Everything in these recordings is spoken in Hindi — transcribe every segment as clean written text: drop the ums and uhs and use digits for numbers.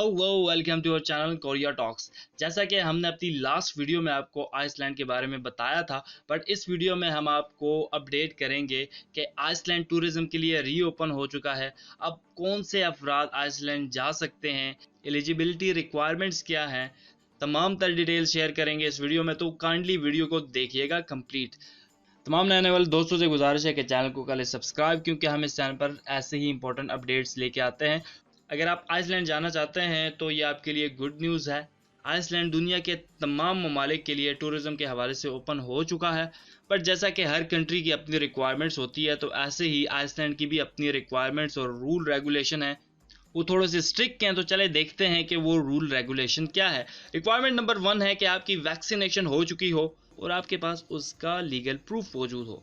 Hello welcome to our channel Korea talks. जैसा कि हमने अपनी लास्ट वीडियो में आपको आइसलैंड के बारे में बताया था, बट इस वीडियो में हम आपको अपडेट करेंगे कि आइसलैंड टूरिज्म के लिए रीओपन हो चुका है। अब कौन से अफराद आइसलैंड जा सकते हैं, एलिजिबिलिटी रिक्वायरमेंट्स क्या हैं, तमाम तर डिटेल शेयर करेंगे इस वीडियो में, तो काइंडली वीडियो को देखिएगा कंप्लीट। तमाम नए आने वाले दोस्तों से गुजारिश है कि चैनल को कल सब्सक्राइब, क्योंकि हम इस चैनल पर ऐसे ही इंपॉर्टेंट अपडेट्स लेके आते हैं। अगर आप आइसलैंड जाना चाहते हैं तो ये आपके लिए गुड न्यूज़ है। आइसलैंड दुनिया के तमाम ममालिक के लिए टूरिज़्म के हवाले से ओपन हो चुका है, बट जैसा कि हर कंट्री की अपनी रिक्वायरमेंट्स होती है, तो ऐसे ही आइसलैंड की भी अपनी रिक्वायरमेंट्स और रूल रेगुलेशन है। वो थोड़े से स्ट्रिक्ट हैं, तो चले देखते हैं कि वो रूल रेगुलेशन क्या है। रिक्वायरमेंट नंबर 1 है कि आपकी वैक्सीनेशन हो चुकी हो और आपके पास उसका लीगल प्रूफ मौजूद हो।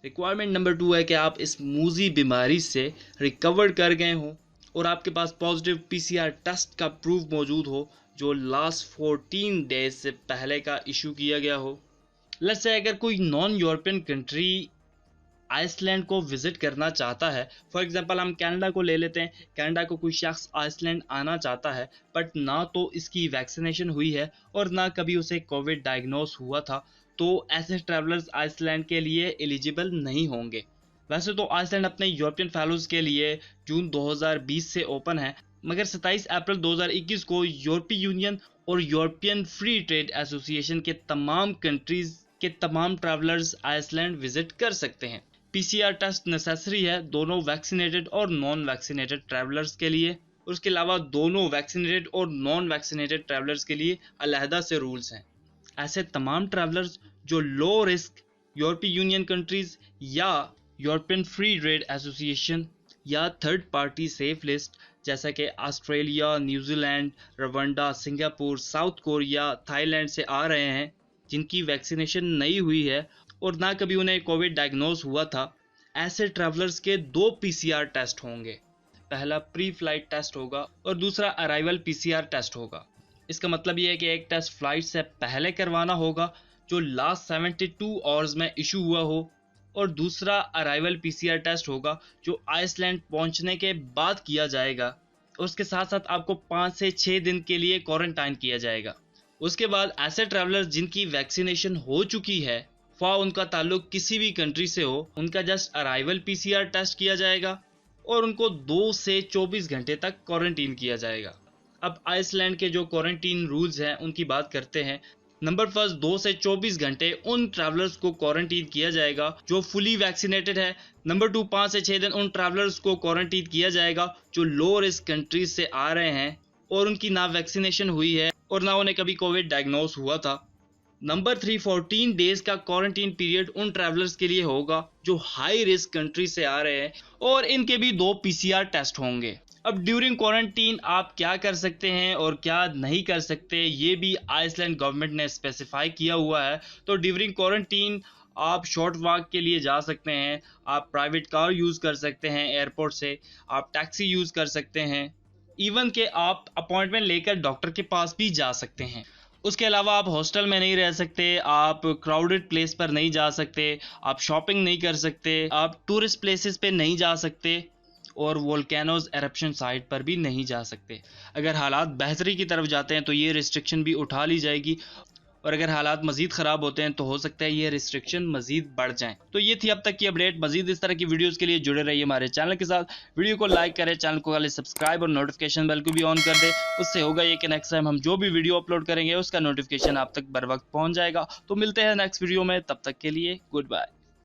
रिक्वायरमेंट नंबर 2 है कि आप इस मूजी बीमारी से रिकवर कर गए हों और आपके पास पॉजिटिव पीसीआर टेस्ट का प्रूफ मौजूद हो जो लास्ट 14 डेज से पहले का इशू किया गया हो। लेट्स से अगर कोई नॉन यूरोपियन कंट्री आइसलैंड को विजिट करना चाहता है, फॉर एग्जांपल हम कनाडा को ले लेते हैं। कनाडा को कोई शख्स आइसलैंड आना चाहता है, बट ना तो इसकी वैक्सीनेशन हुई है और ना कभी उसे कोविड डायग्नोस हुआ था, तो ऐसे ट्रैवलर्स आइसलैंड के लिए एलिजिबल नहीं होंगे। वैसे तो आइसलैंड अपने यूरोपियन फैलोज के लिए जून 2020 से ओपन है, मगर 27 अप्रैल 2021 को यूरोपीय यूनियन और यूरोपियन फ्री ट्रेड एसोसिएशन के तमाम कंट्रीज के तमाम ट्रैवलर्स आइसलैंड विजिट कर सकते हैं। पीसीआर टेस्ट नेसेसरी है दोनों वैक्सीनेटेड और नॉन वैक्सीनेटेड ट्रैवलर्स के लिए, और उसके अलावा दोनों वैक्सीनेटेड और नॉन वैक्सीनेटेड ट्रैवलर्स के लिए अलहदा से रूल्स हैं। ऐसे तमाम ट्रैवलर्स जो लो रिस्क यूरोपीय यूनियन कंट्रीज या यूरोपियन फ्री ट्रेड एसोसिएशन या थर्ड पार्टी सेफ लिस्ट जैसा कि Australia, New Zealand, Rwanda, Singapore, south Korea, Thailand से आ रहे हैं, जिनकी वैक्सीनेशन नहीं हुई है और ना कभी उन्हें कोविड डायग्नोस हुआ था, ऐसे ट्रैवलर्स के 2 पीसीआर टेस्ट होंगे। पहला प्री फ्लाइट टेस्ट होगा और दूसरा अराइवल पीसीआर टेस्ट होगा। इसका मतलब ये है कि एक टेस्ट फ्लाइट से पहले करवाना होगा जो लास्ट 72 आवर्स में इशू हुआ हो, और दूसरा अराइवल पीसीआर टेस्ट होगा जो आइसलैंड पहुंचने के बाद किया जाएगा। उसके साथ साथ आपको 5 से 6 दिन के लिए क्वारंटाइन किया जाएगा। उसके बाद ऐसे ट्रैवलर्स जिनकी वैक्सीनेशन हो चुकी है, वा उनका ताल्लुक किसी भी कंट्री से हो, उनका जस्ट अराइवल पीसीआर टेस्ट किया जाएगा और उनको 2 से 24 घंटे तक क्वारंटीन किया जाएगा। अब आइसलैंड के जो क्वारंटीन रूल्स हैं उनकी बात करते हैं। नंबर फर्स्ट, 2 से 24 घंटे उन ट्रैवलर्स को क्वारंटीन किया जाएगा जो फुली वैक्सीनेटेड है। नंबर 2, 5 से 6 दिन उन ट्रैवलर्स को क्वारंटीन किया जाएगा जो लो रिस्क कंट्रीज से आ रहे हैं और उनकी ना वैक्सीनेशन हुई है और ना उन्हें कभी कोविड डायग्नोस हुआ था। नंबर 3, 14 डेज का क्वारंटीन पीरियड उन ट्रैवलर्स के लिए होगा जो हाई रिस्क कंट्री से आ रहे हैं और इनके भी 2 पीसीआर टेस्ट होंगे। अब ड्यूरिंग क्वारंटीन आप क्या कर सकते हैं और क्या नहीं कर सकते, ये भी आइसलैंड गवर्नमेंट ने स्पेसिफाई किया हुआ है। तो ड्यूरिंग क्वारंटीन आप शॉर्ट वॉक के लिए जा सकते हैं, आप प्राइवेट कार यूज़ कर सकते हैं एयरपोर्ट से, आप टैक्सी यूज़ कर सकते हैं, इवन के आप अपॉइंटमेंट लेकर डॉक्टर के पास भी जा सकते हैं। उसके अलावा आप हॉस्टल में नहीं रह सकते, आप क्राउडेड प्लेस पर नहीं जा सकते, आप शॉपिंग नहीं कर सकते, आप टूरिस्ट प्लेसेस पे नहीं जा सकते और वोल्केनोज एरप्शन साइट पर भी नहीं जा सकते। अगर हालात बेहतरी की तरफ जाते हैं तो ये रिस्ट्रिक्शन भी उठा ली जाएगी, और अगर हालात मज़ीद ख़राब होते हैं तो हो सकता है ये रिस्ट्रिक्शन मज़ीद बढ़ जाएं। तो ये थी अब तक की अपडेट। मज़ीद इस तरह की वीडियोस के लिए जुड़े रहिए हमारे चैनल के साथ। वीडियो को लाइक करें, चैनल को पहले सब्सक्राइब और नोटिफिकेशन बेल को भी ऑन कर दें। उससे होगा ये कि नेक्स्ट टाइम हम जो भी वीडियो अपलोड करेंगे उसका नोटिफिकेशन आप तक बर वक्त पहुँच जाएगा। तो मिलते हैं नेक्स्ट वीडियो में, तब तक के लिए गुड बाय।